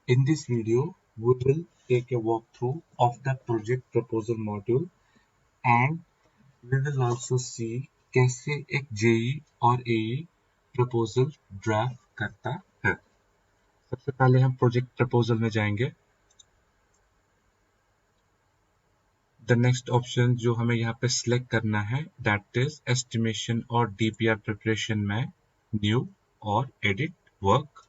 In this video, we will take a walkthrough of the project proposal module and we will also see कैसे एक JEE और एई proposal draft करता है। सबसे पहले हम प्रोजेक्ट प्रपोजल में जाएंगे। द नेक्स्ट ऑप्शन जो हमें यहाँ पे सिलेक्ट करना है दैट इज एस्टिमेशन और डीपीआर प्रिपरेशन में न्यू और एडिट वर्क।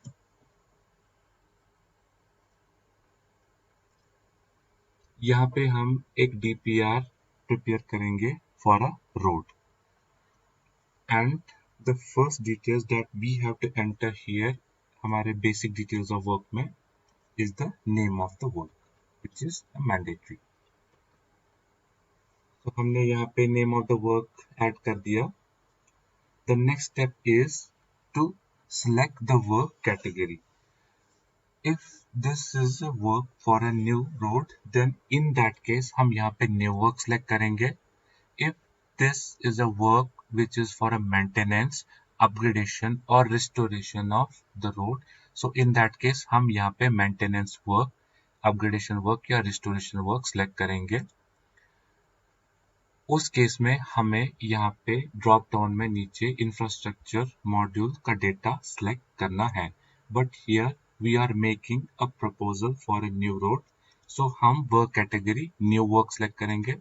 यहाँ पे हम एक डीपीआर प्रिपेयर करेंगे for a road and the first details that we have to enter here हमारे basic details of work में is the name of the work which is mandatory. तो हमने यहाँ पे name of the work add कर दिया. The next step is to select the work category. If this is a work for a new road, then in that case हम यहाँ पे new work select करेंगे. If this is a work which is for a maintenance, upgradation or restoration of the road, so in that case हम यहाँ पे maintenance work, upgradation work या restoration work select करेंगे. उस केस में हमें यहाँ पे ड्रॉप डाउन में नीचे इंफ्रास्ट्रक्चर मॉड्यूल का डेटा सेलेक्ट करना है. But here we are making a proposal for a new road, so हम work category new work select करेंगे.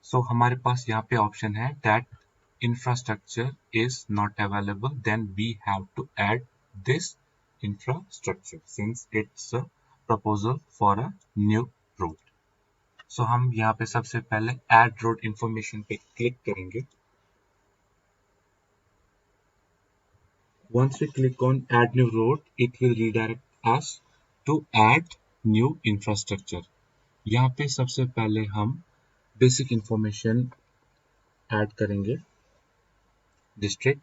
सो हमारे पास यहाँ पे ऑप्शन है that infrastructure is not available, then we have to add this infrastructure since it's a proposal for a new road. So हम यहाँ पे सबसे पहले ऐड रोड इंफॉर्मेशन पे क्लिक करेंगे. Once we click on add new road, it will redirect us to add new infrastructure. यहाँ पे सबसे पहले हम बेसिक इंफॉर्मेशन ऐड करेंगे. डिस्ट्रिक्ट,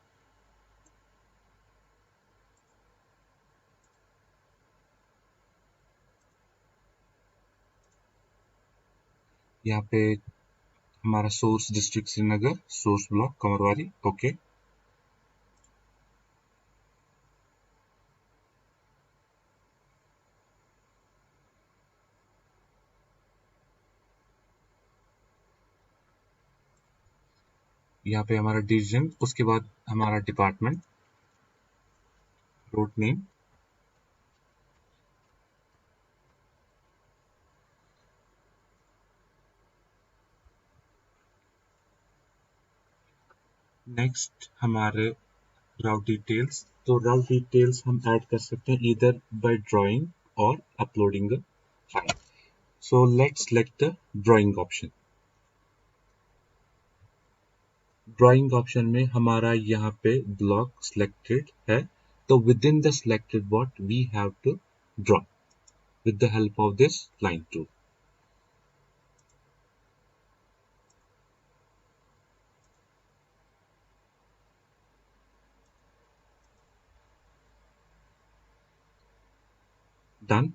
यहाँ पे हमारा source district Srinagar, source block Kamarwari. Okay, यहाँ पे हमारा डिवीजन, उसके बाद हमारा डिपार्टमेंट, रोड नेम, नेक्स्ट हमारे राउट डिटेल्स. तो राउट डिटेल्स हम ऐड कर सकते हैं either by drawing or uploading a file. So let's select the drawing option. Drawing option में हमारा यहाँ पे ब्लॉक सिलेक्टेड है, तो with in the selected what we have to draw with the help of this line tool. Done.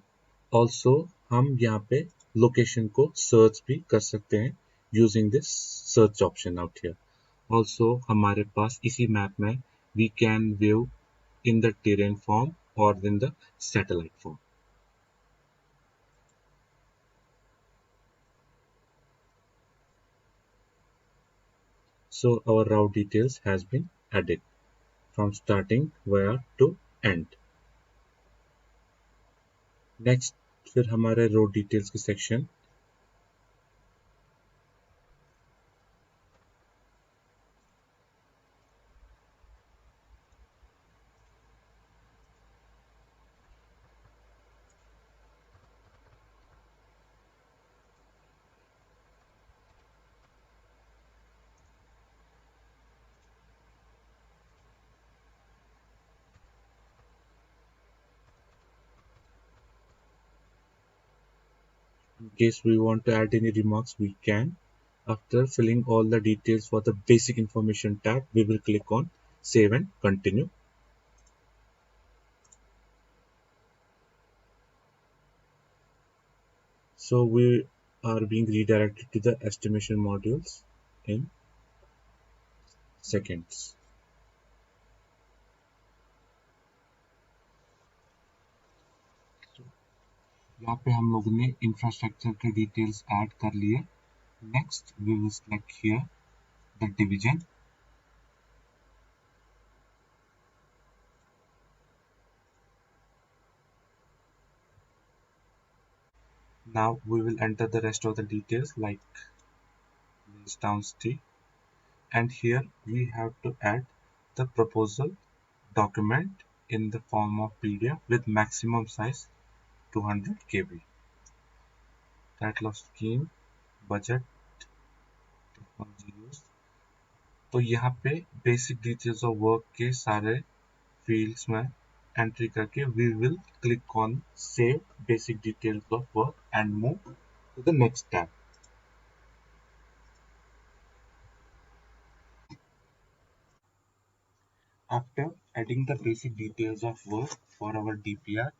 Also हम यहाँ पे location को सर्च भी कर सकते हैं using this search option out here. Also हमारे पास इसी मैप में we can view in the terrain form और in the satellite form. So our route details has been added from starting where to end. Next फिर हमारे road details की section. In case we want to add any remarks, we can. After filling all the details for the basic information tab, we will click on save and continue. So we are being redirected to the estimation modules in seconds. यहाँ पे हम लोगों ने infrastructure के details add कर लिए. Next we will select here the division. Now we will enter the rest of the details like this density, and here we have to add the proposal document in the form of PDF with maximum size 200 KB. Title of scheme, budget, technology use. तो यहाँ पे basic details of work के सारे fields में entry करके we will click on save basic details of work and move to the next tab. After adding the basic details of work for our DPR,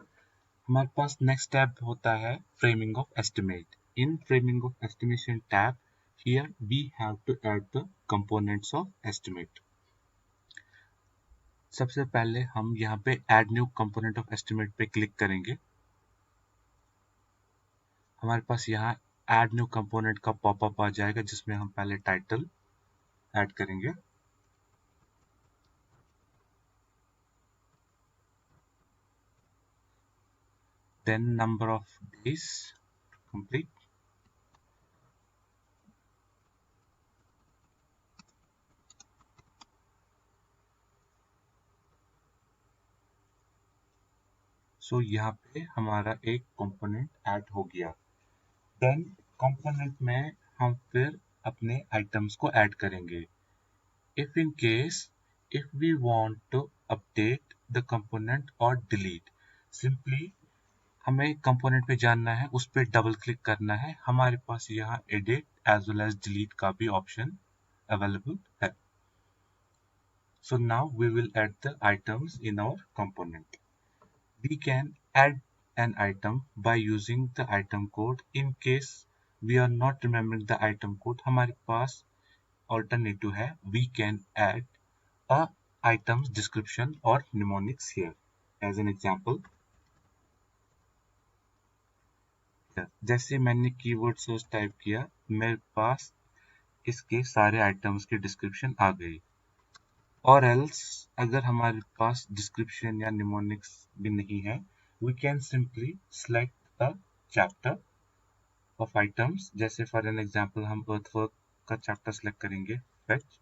हमारे पास next tab होता है framing of estimate. In framing of estimation tab here we have to add the components of estimate. सबसे पहले हम यहाँ पे add new component of estimate पे click करेंगे. हमारे पास यहाँ add new component का पॉपअप आ जाएगा जिसमें हम पहले टाइटल ऐड करेंगे. Then number of days to complete. So यहाँ पे हमारा एक कंपोनेंट ऐड हो गया. देन कंपोनेंट में हम फिर अपने आइटम्स को ऐड करेंगे. If in case if we want to update the component or delete, simply हमें कंपोनेंट पे जानना है, उस पर डबल क्लिक करना है. हमारे पास यहाँ edit as well as delete का भी ऑप्शन अवेलेबल है. So now we will add the items in our component. We can add an item by using the item code. In case we are not remembering the item code, हमारे पास alternative है, we can add a item's description or mnemonics here. As an example, जैसे मैंने keyword search type किया, मेरे पास इसके सारे items की description आ गई. और एल्स अगर हमारे पास डिस्क्रिप्शन या निमोनिक्स भी नहीं है, we can simply select a chapter of items. जैसे फॉर एन एग्जांपल हम अर्थवर्क का चैप्टर सेलेक्ट करेंगे. फेच,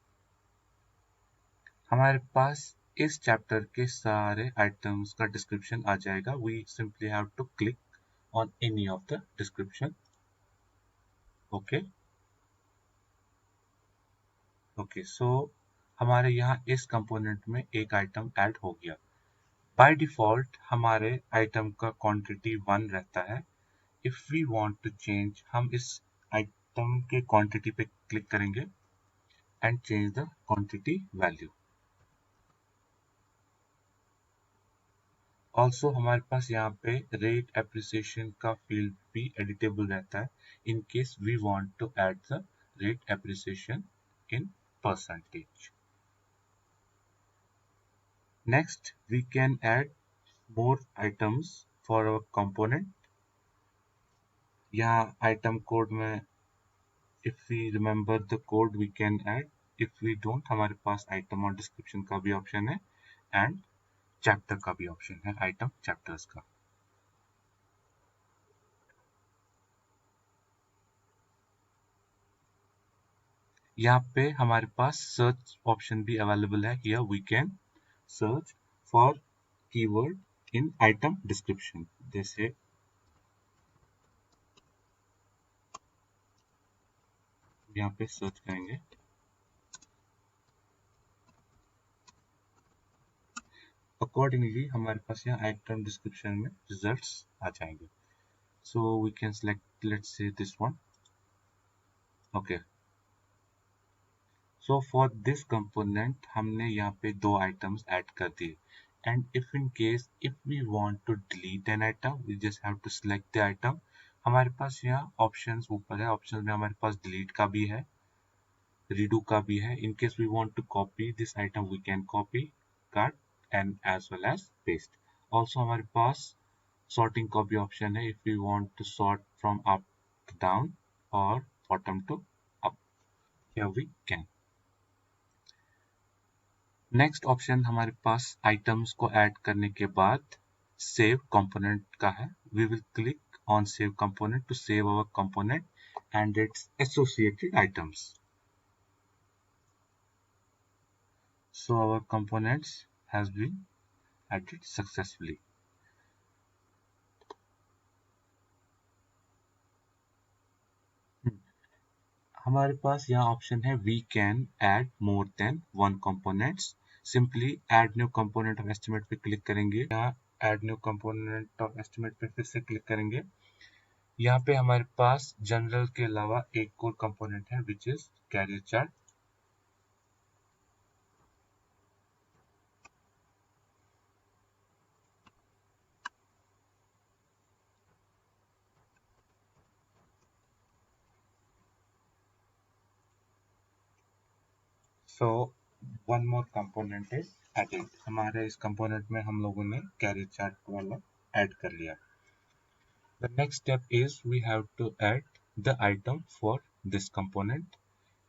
हमारे पास इस चैप्टर के सारे आइटम्स का डिस्क्रिप्शन आ जाएगा. we simply have to click on any of the description. okay, so हमारे यहाँ इस कंपोनेंट में एक आइटम ऐड हो गया. बाय डिफॉल्ट हमारे आइटम का क्वांटिटी 1 रहता है. If we want to change, हम इस आइटम के क्वांटिटी पे क्लिक करेंगे and change the quantity value. Also हमारे पास यहाँ पे रेट एप्रिसिएशन का फील्ड भी एडिटेबल रहता है in case we want to add the rate appreciation in percentage. Next we can add more items for our component. यहाँ item code में if we remember the code we can add. if we don't, हमारे पास item और description का भी option है and chapter का भी option है, item chapters का. यहाँ पे हमारे पास search ऑप्शन भी अवेलेबल है. here we can search for keyword in item description. जैसे यहाँ पे सर्च करेंगे, अकॉर्डिंगली हमारे पास यहाँ आइटम डिस्क्रिप्शन में रिजल्ट्स आ जाएंगे. So we can select, let's say this one. Okay, so for this component हमने यहाँ पे 2 आइटम्स ऐड कर दिए. And if in case if we want to delete an item, we just have to select the item. हमारे पास यहाँ options ऊपर है. ऑप्शंस में हमारे पास डिलीट का भी है, रीडू का भी है. In case we want to copy this item, we can copy, cut and as well as paste. Also हमारे पास सॉर्टिंग का भी ऑप्शन है, if you want to sort from up to down और bottom to up, here we can. Next option हमारे पास items को add करने के बाद सेव कंपोनेंट का है। We will click on save component to save our component and its associated items. So our components has been added successfully. हमारे पास यहाँ ऑप्शन है we can add more than one components. Simply add new component of estimate पे click करेंगे। यहाँ add new component of estimate पे फिर से क्लिक करेंगे। यहाँ पे हमारे पास जनरल के अलावा एक और कंपोनेंट है which is carrier chart. So one more component is added. हमारे इस कंपोनेंट में हम लोगों ने कैरियर चार्ट वाला ऐड कर लिया। The next step is we have to add the item for this component.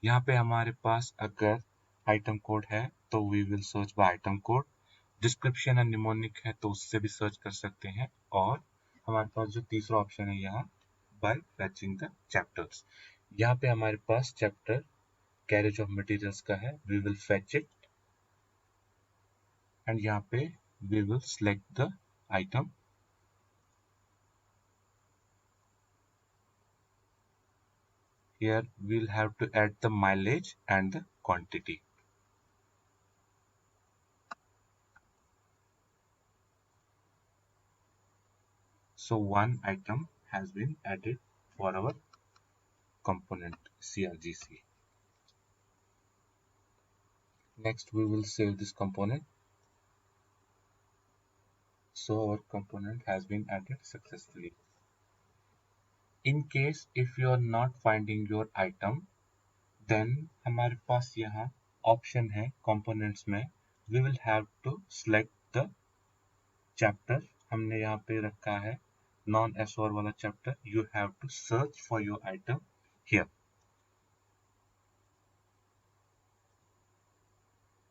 यहाँ पे हमारे पास अगर आइटम कोड है तो we will search by item code. Description and mnemonic है तो उससे भी सर्च कर सकते हैं। और हमारे पास जो तीसरा ऑप्शन है यहाँ by fetching the chapters. यहाँ पे हमारे पास चैप्टर कैरेज ऑफ मटेरियल्स का है। we will fetch it and यहाँ पे we will select the item. Here we'll have to add the mileage and the quantity. So one item has been added for our component CRGC. Next we will save this component. So our component has been added successfully. In case if you are not finding your item, then हमारे पास यहाँ option है components में we will have to select the chapter. हमने यहाँ पे रखा है non SOR वाला chapter. You have to search for your item here.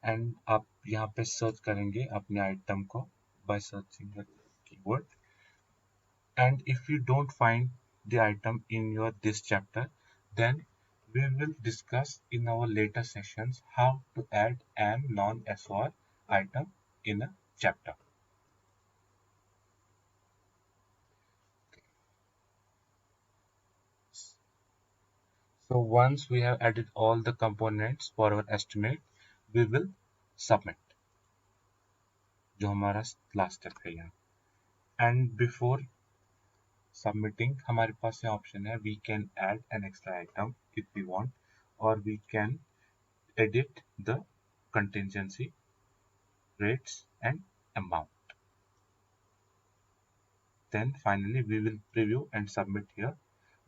And आप यहाँ पे सर्च करेंगे अपने आइटम को by searching the keyword. And if you don't find the item in your this chapter, then we will discuss in our later sessions how to add an non-SOR item in a chapter. So once we have added all the components for our estimate, we will submit, जो हमारा last step है यहाँ. And before submitting, हमारे पास यहाँ option है we can add an extra item if we want, or we can edit the contingency rates and amount. Then finally we will preview and submit here.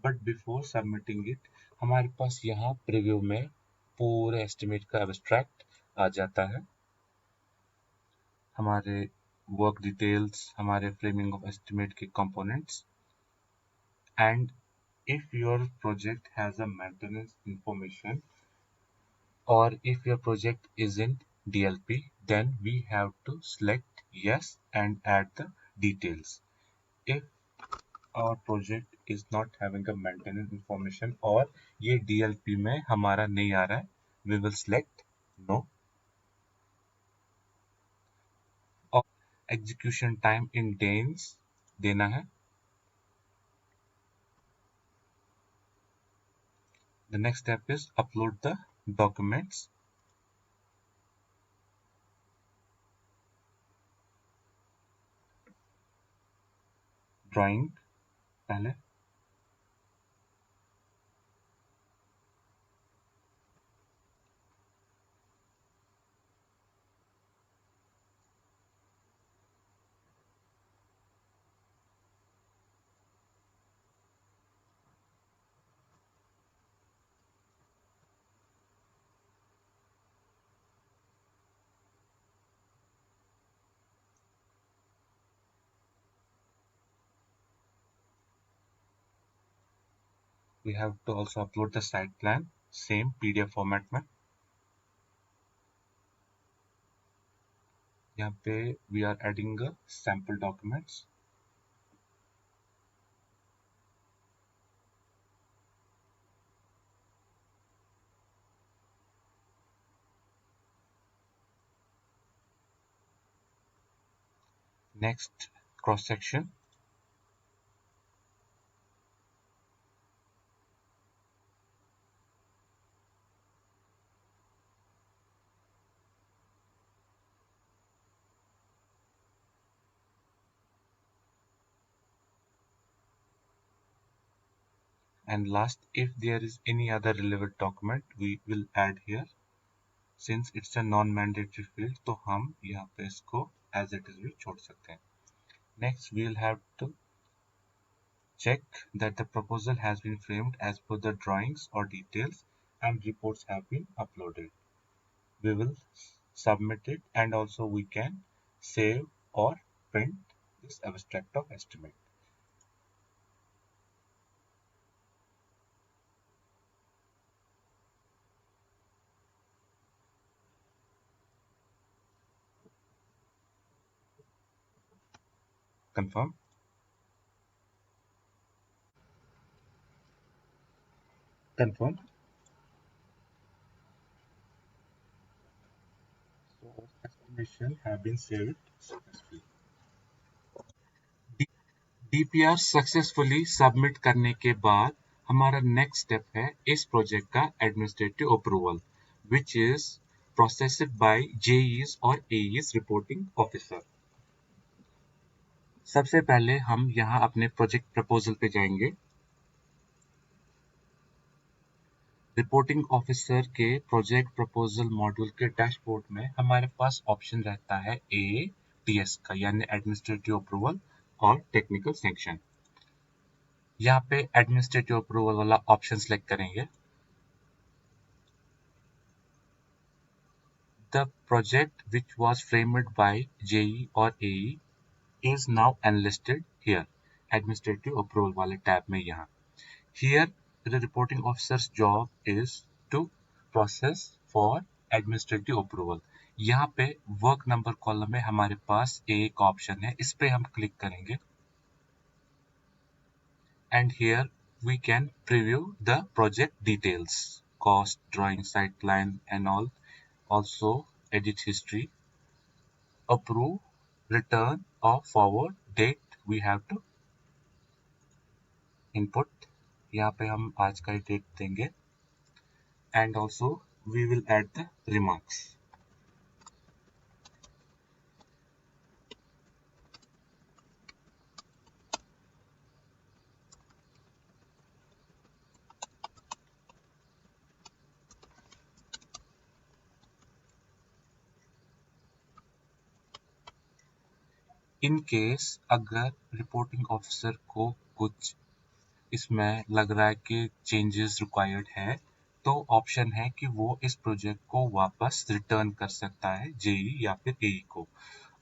But before submitting it, हमारे पास यहाँ preview में पूरे estimate का abstract आ जाता है। हमारे work details, हमारे framing of estimate के components, and if your project has a maintenance information or if your project isn't DLP, then we have to select yes and add the details. If our project is not having a maintenance information और ये DLP में हमारा नहीं आ रहा है, we will select no. और execution time in days देना है. The next step is upload the documents. Drawing पहले We have to also upload the site plan, same PDF format में. यहाँ पे we are adding a sample documents. Next, cross section. And last, if there is any other relevant document, we will add here. Since it's a non-mandatory field, तो हम यहाँ पे इसको as it is भी छोड़ सकते हैं. Next, we will have to check that the proposal has been framed as per the drawings or details and reports have been uploaded. We will submit it, and also we can save or print this abstract of estimate. Confirm. Confirm. So estimation have been saved successfully. DPR successfully submit करने के बाद हमारा next step है इस project का administrative approval, which is processed by JEs और AEs reporting officer. सबसे पहले हम यहाँ अपने प्रोजेक्ट प्रपोजल पे जाएंगे. रिपोर्टिंग ऑफिसर के प्रोजेक्ट प्रपोजल मॉड्यूल के डैशबोर्ड में हमारे पास ऑप्शन रहता है ATS का, यानी एडमिनिस्ट्रेटिव अप्रूवल और टेक्निकल सेक्शन. यहाँ पे एडमिनिस्ट्रेटिव अप्रूवल वाला ऑप्शन सेलेक्ट करेंगे. The project which was framed by JE or AE is now enlisted here. Administrative approval वाले टैब में यहाँ. Here the reporting officer's job is to process for administrative approval. यहाँ पे work number column में हमारे पास एक option है, इस पे हम क्लिक करेंगे. And here we can preview the project details, cost, drawing, site plan and all. Also edit history, approve, return or forward date we have to input. यहाँ पे हम आज का डेट देंगे. And also we will add the remarks. In case अगर reporting officer को कुछ इसमें लग रहा है कि चेंजेस रिक्वायर्ड है, तो ऑप्शन है कि वो इस प्रोजेक्ट को वापस रिटर्न कर सकता है जेई या फिर एई को.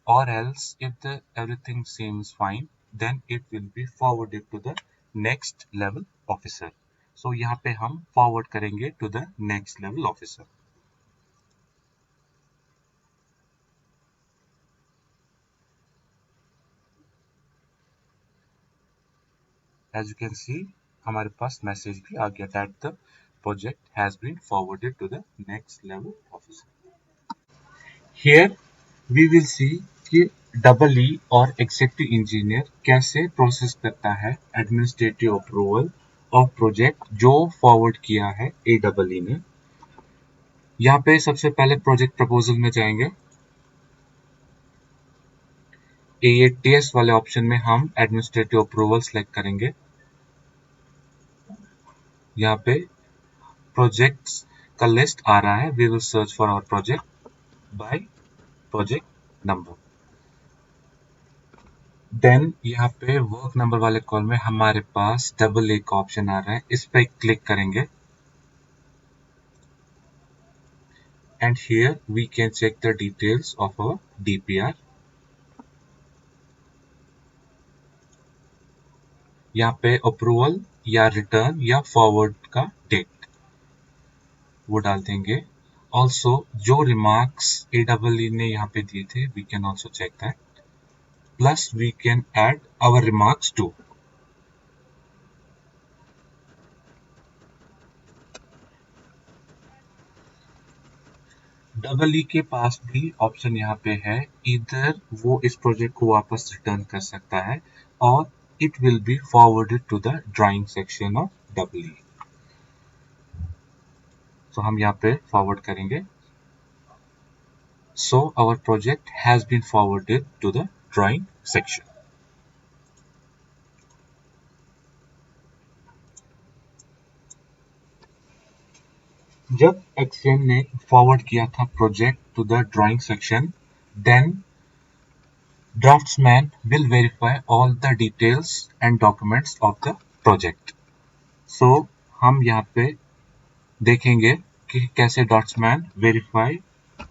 Or else if the everything seems fine, then it will be forwarded to the next level officer. So यहाँ पे हम forward करेंगे to the next level officer. As you can see, हमारे पास मैसेज भी आ गया that the project has been forwarded to the next level officer. Here we will see कि double E और एग्जीक्यूटिव इंजीनियर कैसे प्रोसेस करता है एडमिनिस्ट्रेटिव अप्रूवल ऑफ प्रोजेक्ट जो फॉरवर्ड किया है AEE ने. यहाँ पे सबसे पहले प्रोजेक्ट प्रपोजल में जाएंगे. ATS वाले ऑप्शन में हम एडमिनिस्ट्रेटिव अप्रूवल सेलेक्ट करेंगे. यहाँ पे प्रोजेक्ट्स का लिस्ट आ रहा है. We will search for our project by project number. Then यहाँ पे वर्क नंबर वाले कॉल में हमारे पास AA का ऑप्शन आ रहा है, इस पे क्लिक करेंगे. And here we can check the details of our DPR. यहाँ पे अप्रूवल या रिटर्न या फॉरवर्ड का डेट वो डाल देंगे। ऑल्सो जो रिमार्क्स AEE ने यहाँ पे दिए थे we can also check that, plus we can add our remarks too. Double E के पास भी ऑप्शन यहाँ पे है, इधर वो इस प्रोजेक्ट को वापस रिटर्न कर सकता है और it will be forwarded to the drawing section of double E. तो हम यहाँ पे फॉरवर्ड करेंगे। So our project has been forwarded to the drawing section. जब एक्सचेंज ने फॉरवर्ड किया था project to the drawing section, then draftsman will verify all the details and documents of the project. So हम यहाँ पे देखेंगे कि कैसे ड्राफ्ट्समैन वेरीफाई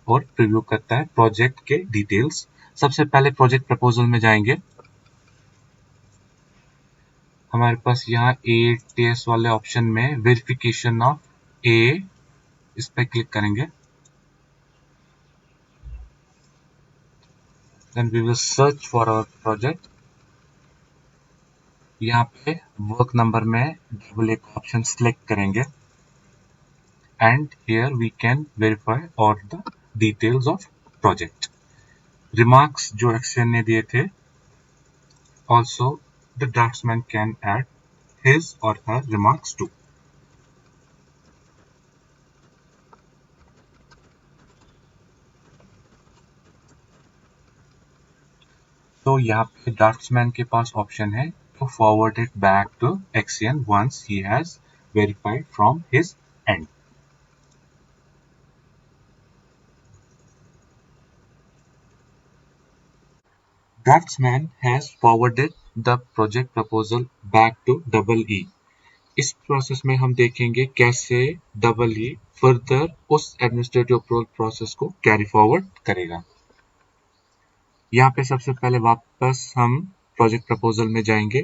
और प्रीव्यू करता है प्रोजेक्ट के डिटेल्स। सबसे पहले प्रोजेक्ट प्रपोजल में जाएंगे। हमारे पास यहाँ ATS वाले ऑप्शन में वेरिफिकेशन ऑफ ए, इस पर क्लिक करेंगे। Then we will search for our project. यहाँ पे वर्क नंबर में डबल एक ऑप्शन सिलेक्ट करेंगे and here we can verify all the details of project. Remarks जो एक्सचेंज ने दिए थे, also the draftsman can add his or her remarks too. तो यहाँ पे ड्राफ्ट्समैन के पास ऑप्शन है to forward it back to XCN once he has verified from his end. Draftsman has forwarded the project proposal back to double E. इस process में हम देखेंगे कैसे डबल ई फर्दर उस एडमिनिस्ट्रेटिव अप्रूवल प्रोसेस को carry forward करेगा। यहाँ पे सबसे पहले वापस हम प्रोजेक्ट प्रपोजल में जाएंगे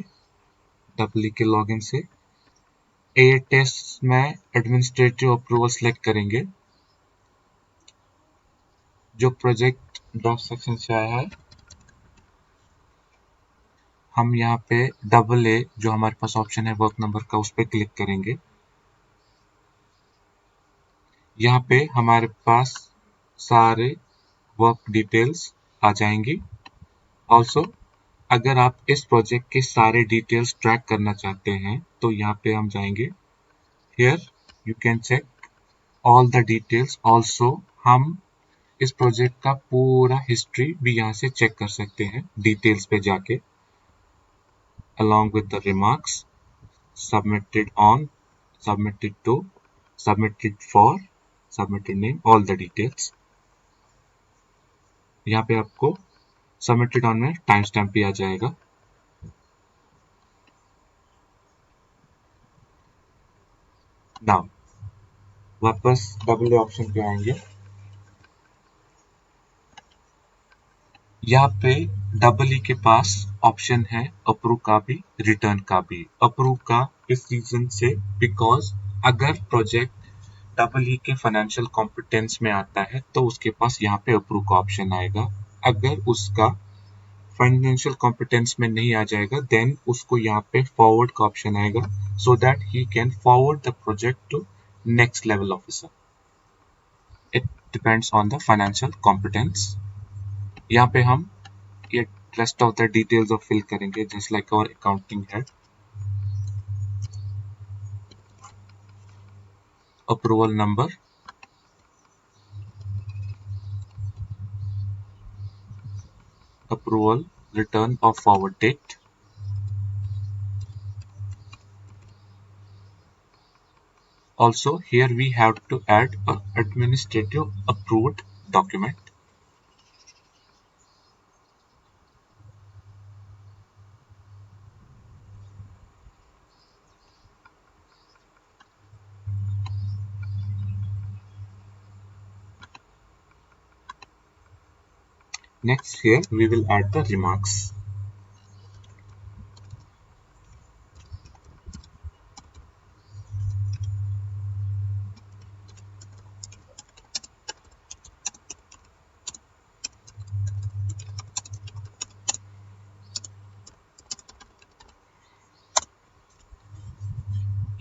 डबल ई के लॉगिन से। ATS में एडमिनिस्ट्रेटिव अप्रूवल सेलेक्ट करेंगे। जो प्रोजेक्ट ड्राफ्ट सेक्शन से आया है हम यहाँ पे डबल ए जो हमारे पास ऑप्शन है वर्क नंबर का उस पर क्लिक करेंगे। यहाँ पे हमारे पास सारे वर्क डिटेल्स आ जाएंगी। ऑल्सो अगर आप इस प्रोजेक्ट के सारे डिटेल्स ट्रैक करना चाहते हैं तो यहाँ पे हम जाएंगे। Here you can check all the details. Also हम इस प्रोजेक्ट का पूरा हिस्ट्री भी यहाँ से चेक कर सकते हैं डिटेल्स पे जाके, along with the remarks, submitted on, submitted to, submitted for, submitted name, all the details. यहाँ पे आपको सबमिटेड ऑन में टाइम स्टैम्प भी आ जाएगा। नाउ वापस डबल ऑप्शन पे आएंगे। यहाँ पे डबल ई के पास ऑप्शन है अप्रूव का भी रिटर्न का भी। अप्रूव का इस रीजन से बिकॉज अगर प्रोजेक्ट डबल ई के फाइनेंशियल कॉम्पिटेंस में आता है तो उसके पास यहाँ पे अप्रूव का ऑप्शन आएगा। अगर उसका फाइनेंशियल कॉम्पिटेंस में नहीं आ जाएगा देन उसको यहाँ पे फॉरवर्ड का ऑप्शन आएगा so that he can forward the project to next level officer. It depends on the financial competence. यहाँ पे हम ये rest of the details of fill करेंगे just like our accounting head. Approval number, approval, return or forward date. Also here we have to add a administrative approved document. Next here we will add the remarks.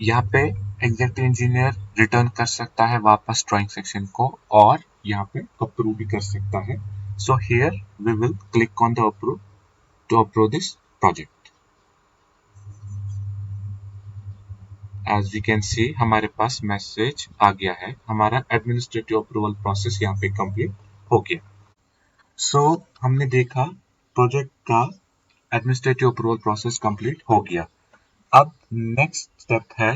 यहाँ पे executive engineer return कर सकता है वापस drawing section को और यहाँ पे अप्रूव भी कर सकता है. So here we will click on the approve to approve this project. As we can see हमारे पास मैसेज आ गया है, हमारा एडमिनिस्ट्रेटिव अप्रूवल प्रोसेस यहाँ पे कंप्लीट हो गया. सो हमने देखा प्रोजेक्ट का एडमिनिस्ट्रेटिव अप्रूवल प्रोसेस कंप्लीट हो गया. अब नेक्स्ट स्टेप है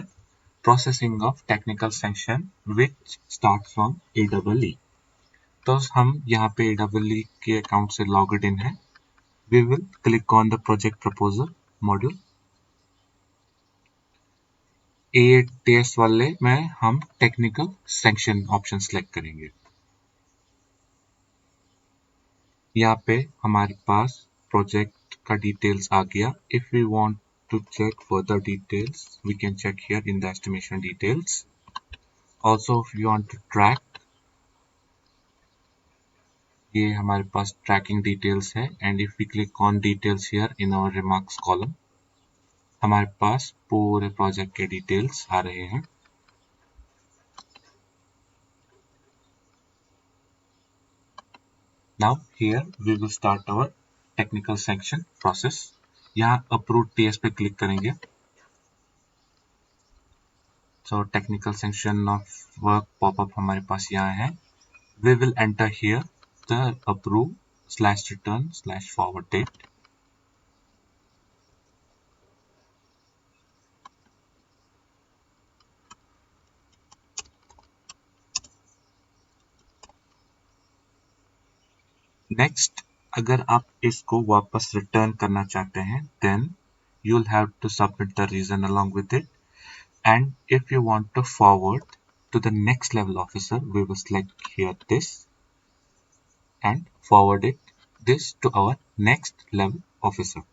processing of technical sanction which start from AEE. तो हम यहाँ पे AEE के अकाउंट से लॉग्ड इन है. We will click on the project proposal module. ATS वाले में हम टेक्निकल सैंक्शन ऑप्शन सेलेक्ट करेंगे. यहाँ पे हमारे पास प्रोजेक्ट का डिटेल्स आ गया. If we want to check further details, we can check here in the estimation details. Also, if you want to track, ये हमारे पास tracking details है. And if we click on details here in our remarks column, हमारे पास पूरे project के details आ रहे हैं. Now here we will start our technical sanction process. यहाँ approved TS पे click करेंगे. So technical sanction of work pop-up हमारे पास यहाँ है. We will enter here the approve /return/forward date. Next, अगर आप इसको वापस रिटर्न करना चाहते हैं, then you'll have to submit the reason along with it. And if you want to forward to the next level officer, we will select here this and forward this to our next level officer.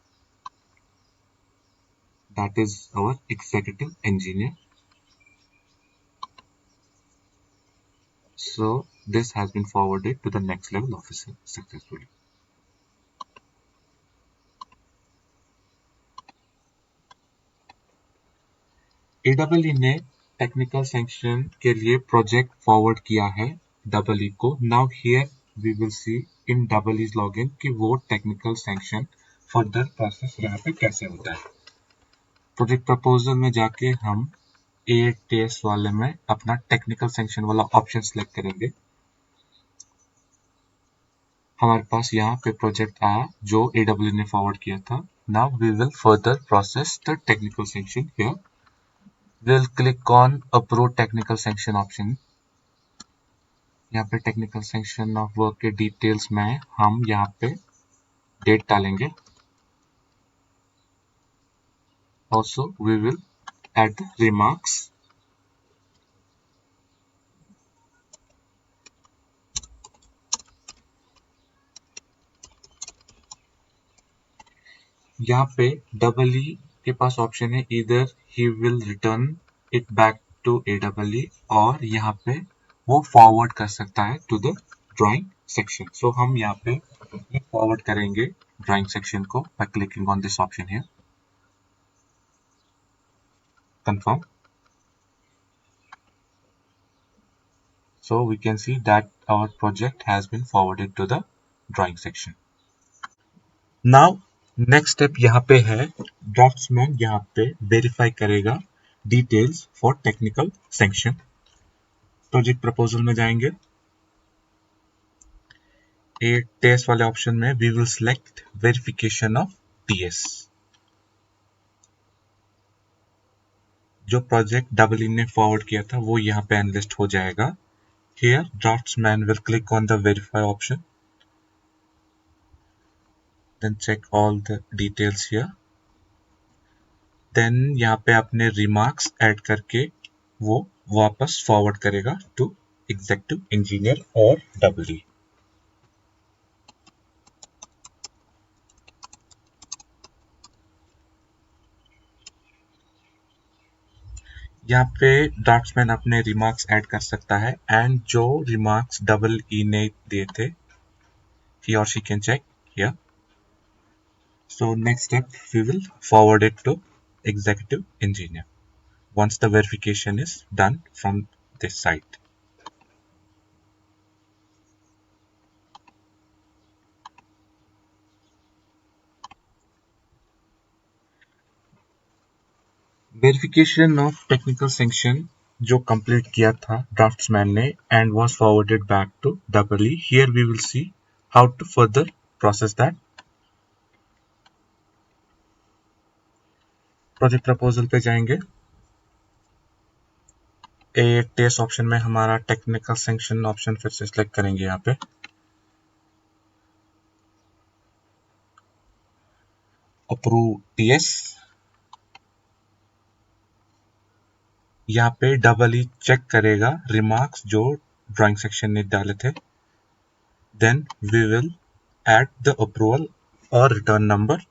That is our executive engineer. So this has been forwarded to the next level officer successfully. AEE ने technical sanction के लिए project forward किया है EE को. Now here we will see in EE's login कि वो technical sanction further process यहाँ पे कैसे होता है. प्रोजेक्ट प्रपोजल में जाके हम ATS वाले में अपना टेक्निकल सैंक्शन वाला ऑप्शन सेलेक्ट करेंगे. हमारे पास यहाँ पे प्रोजेक्ट आया जो AEE ने फॉरवर्ड किया था. Now we will further process the technical sanction here. We'll click on approve technical sanction option. यहाँ पे टेक्निकल सैंक्शन ऑफ वर्क के डिटेल्स में हम यहाँ पे डेट डालेंगे. Also we will add the remarks. यहाँ पे EE के पास ऑप्शन है either he will return it back to AEE और यहाँ पे वो फॉरवर्ड कर सकता है to the drawing section. So हम यहाँ पे फॉरवर्ड करेंगे drawing section को by clicking on this option here. Confirm. So we can see that our project has been forwarded to the drawing section. Now next step यहाँ पे है draughtsman यहाँ पे वेरीफाई करेगा details for technical sanction. Project proposal में जाएंगे. Test वाले option में we will select verification of TS. जो प्रोजेक्ट EE ने फॉरवर्ड किया था वो यहाँ पे एनलिस्ट हो जाएगा. Here draftsman will click on the verify option, then check all the details here. Then यहाँ पे अपने remarks ऐड करके वो वापस फॉरवर्ड करेगा टू एग्जीक्यूटिव इंजीनियर और EE. यहाँ पे ड्राफ्ट्समैन अपने रिमार्क्स ऐड कर सकता है एंड जो रिमार्क्स EE ने दिए थे he or she can check here. So next step we will forward it to executive engineer. once the verification is done from this site. Verification of technical sanction जो complete किया था draftsman ने and was forwarded back to double E. Here we will see how to further process that. Project proposal पे जाएंगे. ए test option में हमारा technical sanction option फिर से सिलेक्ट करेंगे. यहाँ पे अप्रूव टीएस. यहाँ पे डबल ई चेक करेगा रिमार्क्स जो ड्राइंग सेक्शन ने डाले थे. Then we will add the approval और रिटर्न नंबर.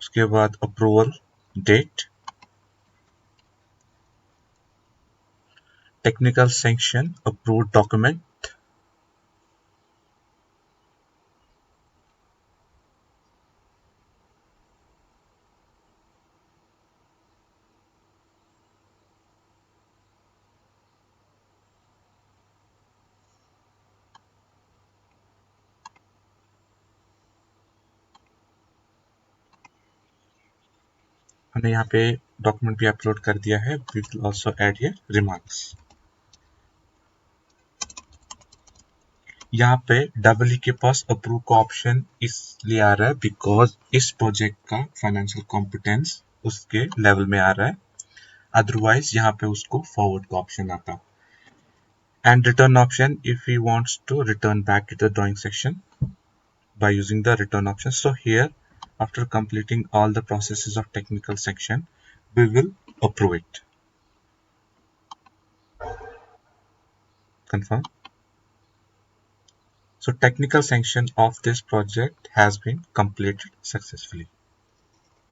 उसके बाद approval date, technical sanction approved document, हमने यहाँ पे डॉक्यूमेंट भी अपलोड कर दिया है. We will also add here remarks. यहाँ पे डबल ई के पास अप्रूव का ऑप्शन इसलिए आ रहा है बिकॉज इस प्रोजेक्ट का फाइनेंशियल कॉम्पिटेंस उसके लेवल में आ रहा है. अदरवाइज यहाँ पे उसको फॉरवर्ड का ऑप्शन आता. And return option if he wants to return back to the drawing section by using the return option. So here, after completing all the processes of technical section, we will approve it. Confirm. So technical section of this project has been completed successfully.